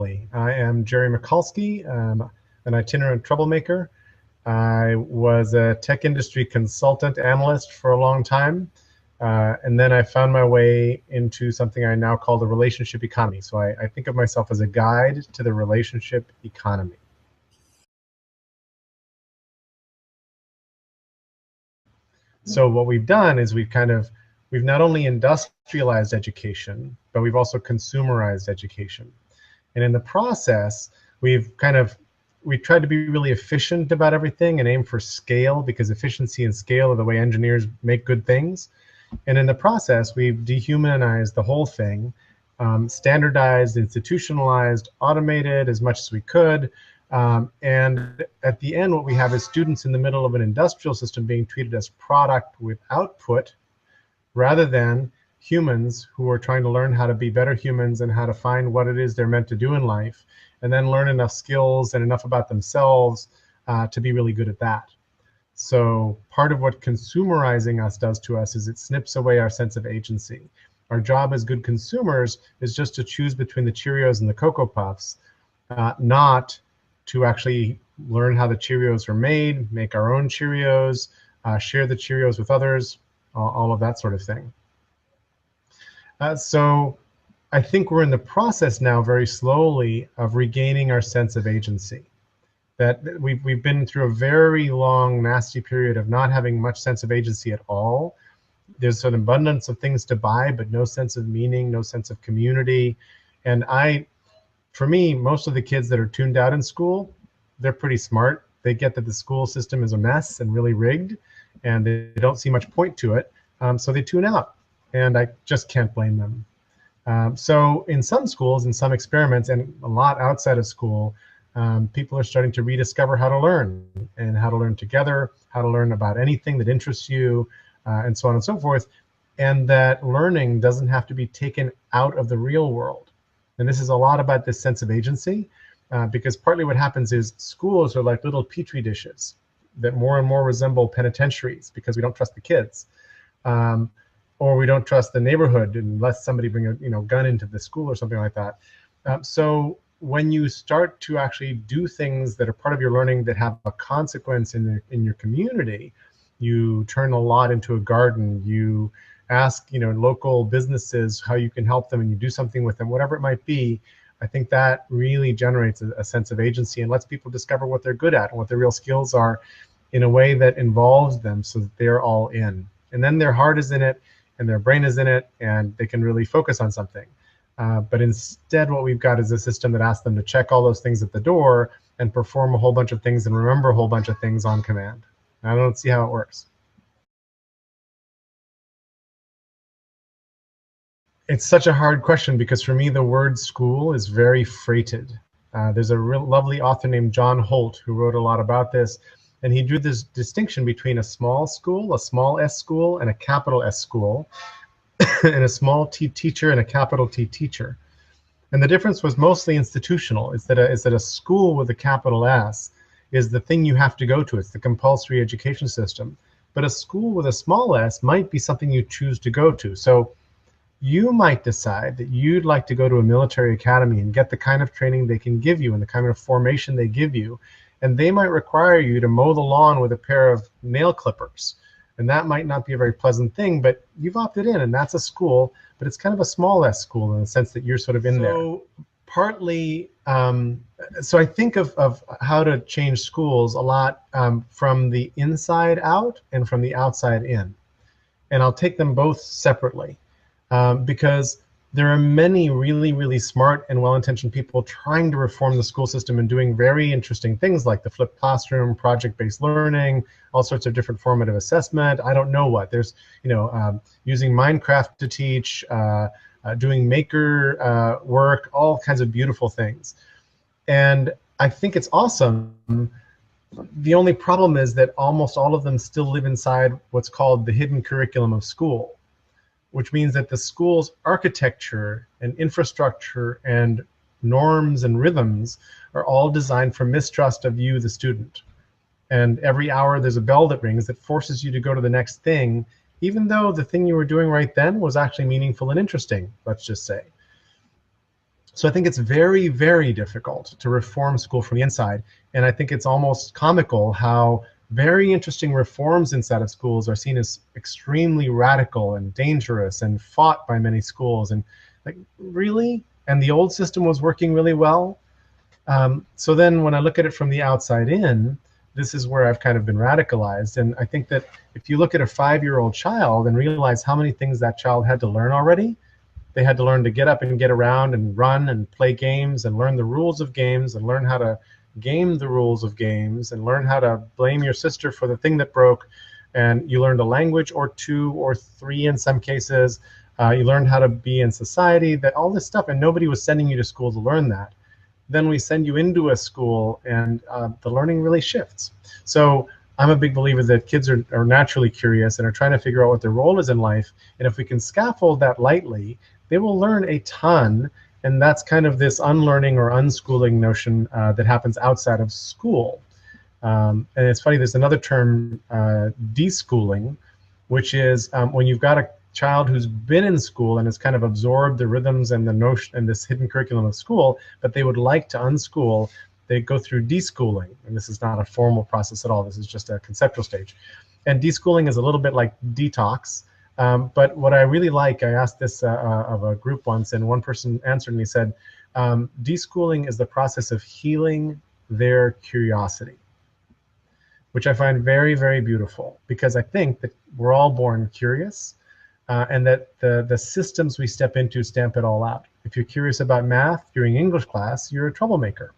I am Jerry Michalski, an itinerant troublemaker. I was a tech industry consultant analyst for a long time, and then I found my way into something I now call the relationship economy. So I think of myself as a guide to the relationship economy. So what we've done is we've not only industrialized education, but we've also consumerized education. And in the process, we've tried to be really efficient about everything and aim for scale, because efficiency and scale are the way engineers make good things. And in the process, we've dehumanized the whole thing, standardized, institutionalized, automated as much as we could. And at the end, what we have is students in the middle of an industrial system being treated as product with output, rather than humans who are trying to learn how to be better humans and how to find what it is they're meant to do in life, and then learn enough skills and enough about themselves to be really good at that. So part of what consumerizing us does to us is it snips away our sense of agency. Our job as good consumers is just to choose between the Cheerios and the Cocoa Puffs, not to actually learn how the Cheerios are made, make our own Cheerios, share the Cheerios with others, all of that sort of thing. So I think we're in the process now, very slowly, of regaining our sense of agency. That we've been through a very long, nasty period of not having much sense of agency at all. There's an abundance of things to buy, but no sense of meaning, no sense of community. And for me, most of the kids that are tuned out in school, they're pretty smart. They get that the school system is a mess and really rigged, and they don't see much point to it. So they tune out, and I just can't blame them. So in some schools, in some experiments, and a lot outside of school, people are starting to rediscover how to learn, and how to learn together, how to learn about anything that interests you, and so on and so forth. And that learning doesn't have to be taken out of the real world. And this is a lot about this sense of agency, because partly what happens is schools are like little petri dishes that more and more resemble penitentiaries, because we don't trust the kids. Or we don't trust the neighborhood unless somebody bring a gun into the school or something like that. So when you start to actually do things that are part of your learning that have a consequence in your community, you turn a lot into a garden. You ask local businesses how you can help them, and you do something with them, whatever it might be. I think that really generates a sense of agency and lets people discover what they're good at and what their real skills are in a way that involves them, so that they're all in. And then their heart is in it, and their brain is in it, and they can really focus on something. But instead, what we've got is a system that asks them to check all those things at the door and perform a whole bunch of things and remember a whole bunch of things on command. I don't see how it works. It's such a hard question, because for me, the word school is very freighted. There's a real lovely author named John Holt who wrote a lot about this, and he drew this distinction between a small school, a small S school, and a capital S school, and a small T teacher and a capital T teacher. And the difference was mostly institutional. Is that a school with a capital S is the thing you have to go to. It's the compulsory education system. But a school with a small s might be something you choose to go to. So you might decide that you'd like to go to a military academy and get the kind of training they can give you and the kind of formation they give you. And they might require you to mow the lawn with a pair of nail clippers. And that might not be a very pleasant thing, but you've opted in, and that's a school, but it's kind of a small s school in the sense that you're sort of in there. So partly, so I think of how to change schools a lot from the inside out and from the outside in. And I'll take them both separately, because there are many really, really smart and well-intentioned people trying to reform the school system and doing very interesting things like the flipped classroom, project-based learning, all sorts of different formative assessment. I don't know what. There's, using Minecraft to teach, doing maker work, all kinds of beautiful things. And I think it's awesome. The only problem is that almost all of them still live inside what's called the hidden curriculum of school, which means that the school's architecture and infrastructure and norms and rhythms are all designed for mistrust of you, the student. And every hour there's a bell that rings that forces you to go to the next thing, even though the thing you were doing right then was actually meaningful and interesting, let's just say. So I think it's very, very difficult to reform school from the inside. And I think it's almost comical how very interesting reforms inside of schools are seen as extremely radical and dangerous and fought by many schools. And like, really? And the old system was working really well? So then when I look at it from the outside in, this is where I've kind of been radicalized. And I think that if you look at a 5-year-old child and realize how many things that child had to learn already, they had to learn to get up and get around and run and play games and learn the rules of games and learn how to game the rules of games and learn how to blame your sister for the thing that broke. And you learned a language or 2 or 3 in some cases. You learned how to be in society, that all this stuff, and nobody was sending you to school to learn that. Then we send you into a school and the learning really shifts. So I'm a big believer that kids are naturally curious and are trying to figure out what their role is in life. And if we can scaffold that lightly, they will learn a ton. And that's kind of this unlearning or unschooling notion that happens outside of school. And it's funny, there's another term, deschooling, which is when you've got a child who's been in school and has kind of absorbed the rhythms and the notion and this hidden curriculum of school, but they would like to unschool, they go through deschooling. And this is not a formal process at all. This is just a conceptual stage. And deschooling is a little bit like detox. But what I really like, I asked this of a group once, and one person answered and he said, deschooling is the process of healing their curiosity, which I find very, very beautiful, because I think that we're all born curious. And that the systems we step into stamp it all out. If you're curious about math during English class, you're a troublemaker.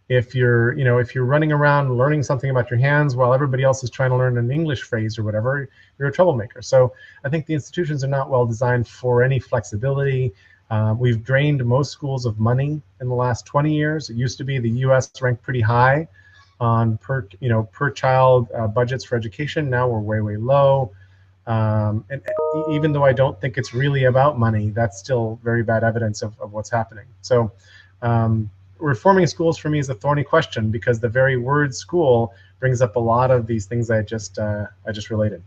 If you're running around learning something about your hands while everybody else is trying to learn an English phrase or whatever, you're a troublemaker. So I think the institutions are not well designed for any flexibility. We've drained most schools of money in the last 20 years. It used to be the U.S. ranked pretty high on per child budgets for education. Now we're way, way low. And even though I don't think it's really about money, that's still very bad evidence of what's happening. So reforming schools for me is a thorny question, because the very word school brings up a lot of these things I just related.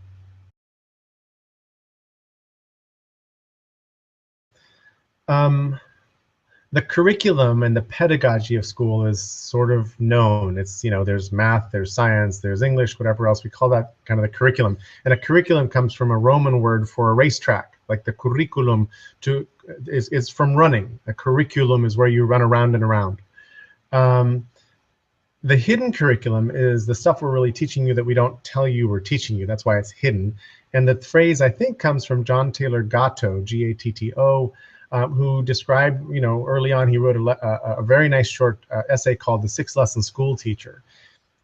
The curriculum and the pedagogy of school is sort of known. It's, there's math, there's science, there's English, whatever else. We call that kind of the curriculum. And a curriculum comes from a Roman word for a racetrack, like the curriculum is from running. A curriculum is where you run around and around. The hidden curriculum is the stuff we're really teaching you that we don't tell you we're teaching you. That's why it's hidden. And the phrase, I think, comes from John Taylor Gatto, G-A-T-T-O, who described, early on, he wrote a very nice short essay called The 6-Lesson School Teacher,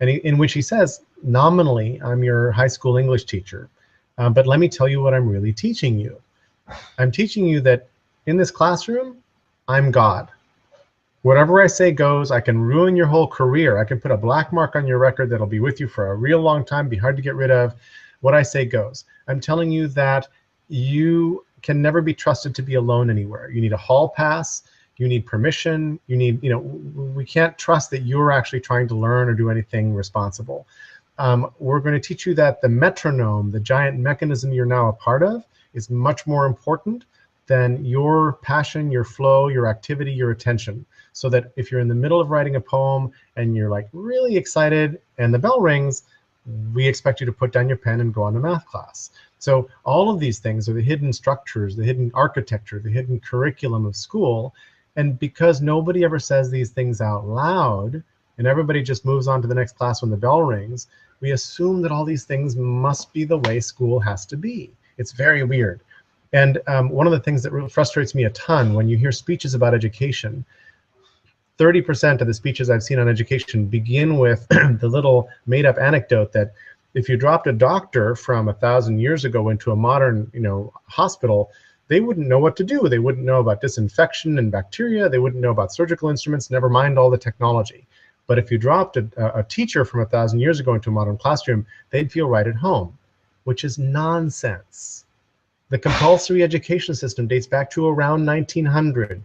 and in which he says, nominally, I'm your high school English teacher, but let me tell you what I'm really teaching you. I'm teaching you that in this classroom, I'm God. Whatever I say goes. I can ruin your whole career. I can put a black mark on your record that'll be with you for a real long time, be hard to get rid of. What I say goes. I'm telling you that you can never be trusted to be alone anywhere. You need a hall pass, you need permission, you need, we can't trust that you're actually trying to learn or do anything responsible. We're going to teach you that the metronome, the giant mechanism you're now a part of, is much more important than your passion, your flow, your activity, your attention. So that if you're in the middle of writing a poem and you're like really excited and the bell rings, we expect you to put down your pen and go on to math class. So all of these things are the hidden structures, the hidden architecture, the hidden curriculum of school. And because nobody ever says these things out loud, and everybody just moves on to the next class when the bell rings, we assume that all these things must be the way school has to be. It's very weird. And one of the things that really frustrates me a ton when you hear speeches about education, 30% of the speeches I've seen on education begin with the little made-up anecdote that if you dropped a doctor from 1,000 years ago into a modern, hospital, they wouldn't know what to do. They wouldn't know about disinfection and bacteria. They wouldn't know about surgical instruments, never mind all the technology. But if you dropped a teacher from 1,000 years ago into a modern classroom, they'd feel right at home, which is nonsense. The compulsory education system dates back to around 1900.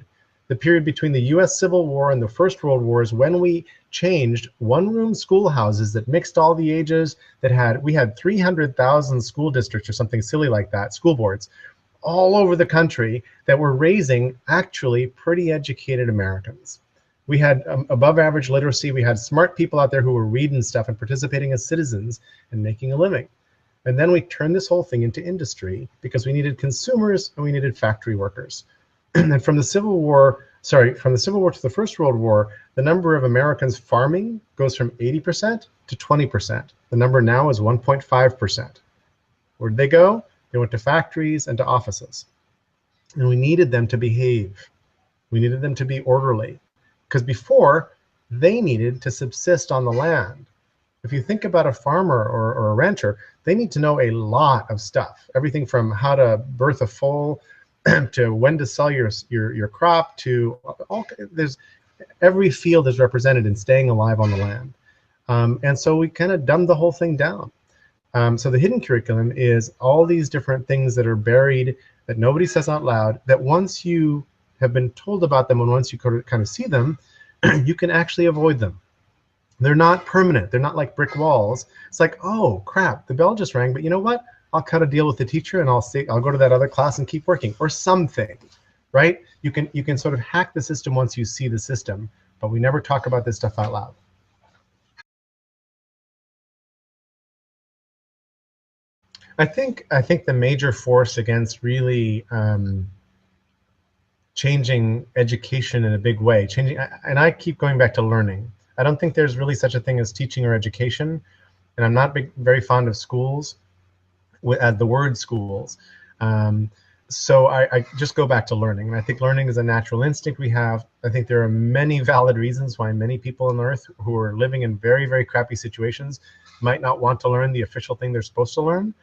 The period between the US Civil War and the First World War is when we changed one-room schoolhouses that mixed all the ages, we had 300,000 school districts or something silly like that, school boards, all over the country that were raising actually pretty educated Americans. We had above average literacy. We had smart people out there who were reading stuff and participating as citizens and making a living. And then we turned this whole thing into industry because we needed consumers and we needed factory workers. And from the Civil War, from the Civil War to the First World War, the number of Americans farming goes from 80% to 20%. The number now is 1.5%. Where did they go? They went to factories and to offices. And we needed them to behave. We needed them to be orderly. Because before, they needed to subsist on the land. If you think about a farmer or a rancher, they need to know a lot of stuff. Everything from how to birth a foal to when to sell your crop to all. Every field is represented in staying alive on the land. And so we kind of dumbed the whole thing down. So the hidden curriculum is all these different things that are buried that nobody says out loud, that once you have been told about them and once you kind of see them, you can actually avoid them. They're not permanent. They're not like brick walls. It's like, oh crap, the bell just rang, but you know what? I'll cut a deal with the teacher and I'll go to that other class and keep working, or something, right? You can sort of hack the system once you see the system, but we never talk about this stuff out loud. I think the major force against really changing education in a big way, and I keep going back to learning. I don't think there's really such a thing as teaching or education, and I'm not very fond of schools, the word schools. So I just go back to learning, and I think learning is a natural instinct we have. I think there are many valid reasons why many people on Earth who are living in very, very crappy situations might not want to learn the official thing they're supposed to learn.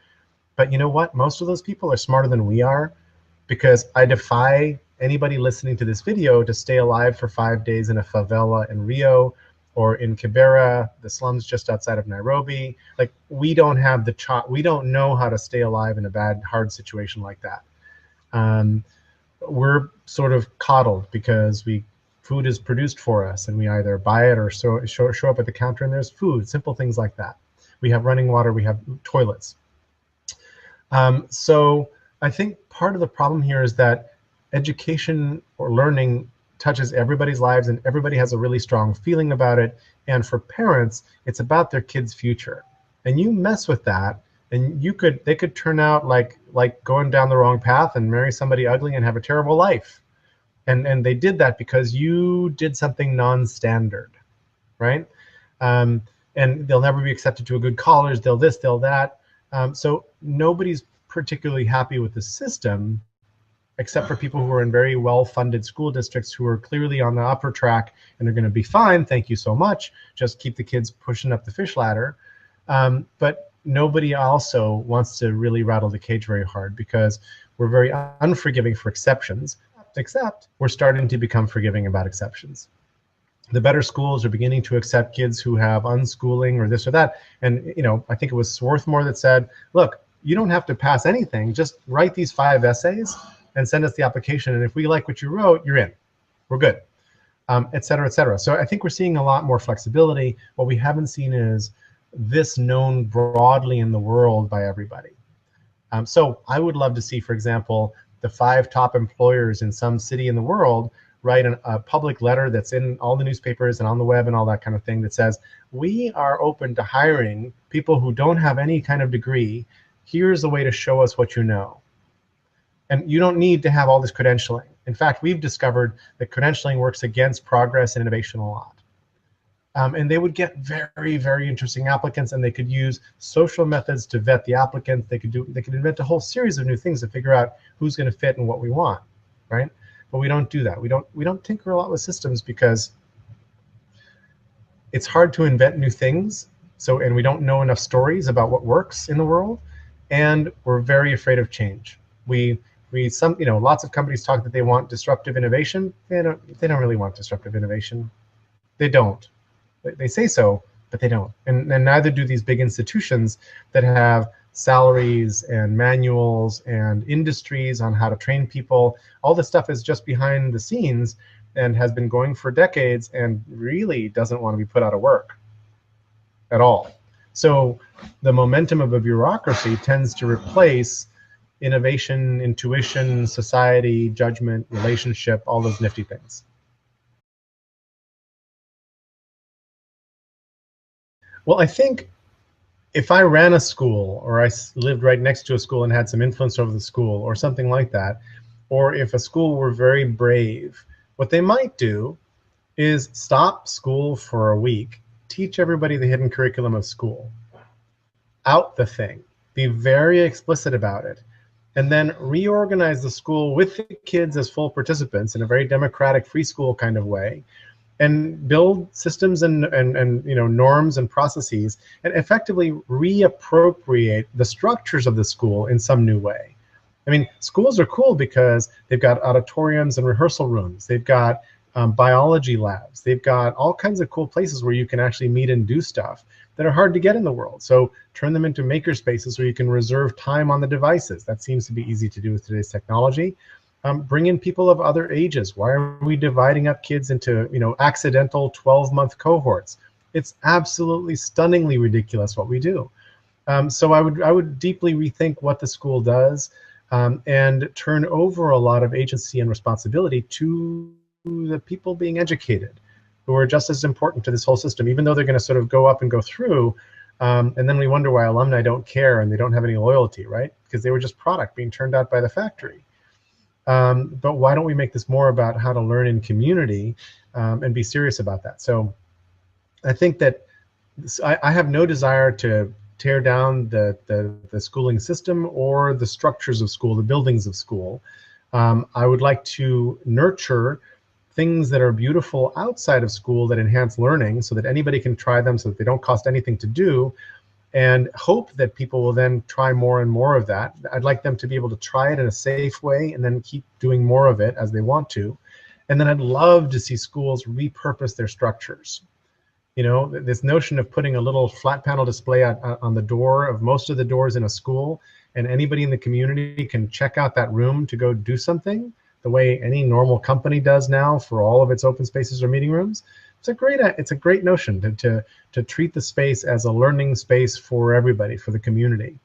But you know what? Most of those people are smarter than we are, because I defy anybody listening to this video to stay alive for 5 days in a favela in Rio or in Kibera, the slums just outside of Nairobi. Like, we don't have we don't know how to stay alive in a bad, hard situation like that. We're sort of coddled because food is produced for us, and we either buy it or show up at the counter and there's food, simple things like that. We have running water, we have toilets. So I think part of the problem here is that education or learning touches everybody's lives and everybody has a really strong feeling about it. And for parents, it's about their kids' future. And you mess with that, and they could turn out like going down the wrong path and marry somebody ugly and have a terrible life. And they did that because you did something non-standard, right? And they'll never be accepted to a good college, they'll this, they'll that. So nobody's particularly happy with the system, except for people who are in very well-funded school districts who are clearly on the upper track and are going to be fine, thank you so much, just keep the kids pushing up the fish ladder. But nobody also wants to really rattle the cage very hard, because we're very unforgiving for exceptions, except we're starting to become forgiving about exceptions. The better schools are beginning to accept kids who have unschooling or this or that. And I think it was Swarthmore that said, look, you don't have to pass anything, just write these 5 essays and send us the application, and if we like what you wrote, you're in, we're good, et cetera, et cetera. So I think we're seeing a lot more flexibility. What we haven't seen is this known broadly in the world by everybody. So I would love to see, for example, the 5 top employers in some city in the world write a public letter that's in all the newspapers and on the web and all that kind of thing that says, we are open to hiring people who don't have any kind of degree. Here's a way to show us what you know. And you don't need to have all this credentialing. In fact, we've discovered that credentialing works against progress and innovation a lot. And they would get very, very interesting applicants, and they could use social methods to vet the applicants. They could invent a whole series of new things to figure out who's going to fit and what we want, right? But we don't do that. We don't tinker a lot with systems because it's hard to invent new things. And we don't know enough stories about what works in the world, and we're very afraid of change. Lots of companies talk that they want disruptive innovation. They don't really want disruptive innovation. They don't. They say so, but they don't. And neither do these big institutions that have salaries and manuals and industries on how to train people. All this stuff is just behind the scenes and has been going for decades and really doesn't want to be put out of work at all. So the momentum of a bureaucracy tends to replace innovation, intuition, society, judgment, relationship, all those nifty things. Well, I think if I ran a school, or I lived right next to a school and had some influence over the school or something like that, or if a school were very brave, what they might do is stop school for a week, teach everybody the hidden curriculum of school, out the thing, be very explicit about it, and then reorganize the school with the kids as full participants in a very democratic free school kind of way, and build systems and norms and processes, and effectively reappropriate the structures of the school in some new way. I mean, schools are cool because they've got auditoriums and rehearsal rooms. They've got biology labs. They've got all kinds of cool places where you can actually meet and do stuff that are hard to get in the world. So turn them into maker spaces where you can reserve time on the devices. That seems to be easy to do with today's technology. Bring in people of other ages. Why are we dividing up kids into accidental 12-month cohorts? It's absolutely stunningly ridiculous what we do. So I would deeply rethink what the school does, and turn over a lot of agency and responsibility to the people being educated, who are just as important to this whole system, even though they're going to sort of go up and go through. And then we wonder why alumni don't care and they don't have any loyalty, right? Because they were just product being turned out by the factory. But why don't we make this more about how to learn in community, and be serious about that? So I think that I have no desire to tear down the schooling system or the structures of school, the buildings of school. I would like to nurture things that are beautiful outside of school that enhance learning, so that anybody can try them, so that they don't cost anything to do, and hope that people will then try more and more of that. I'd like them to be able to try it in a safe way and then keep doing more of it as they want to. And then I'd love to see schools repurpose their structures. This notion of putting a little flat panel display on the door of most of the doors in a school, and anybody in the community can check out that room to go do something, the way any normal company does now for all of its open spaces or meeting rooms. It's a great notion to treat the space as a learning space for everybody, for the community.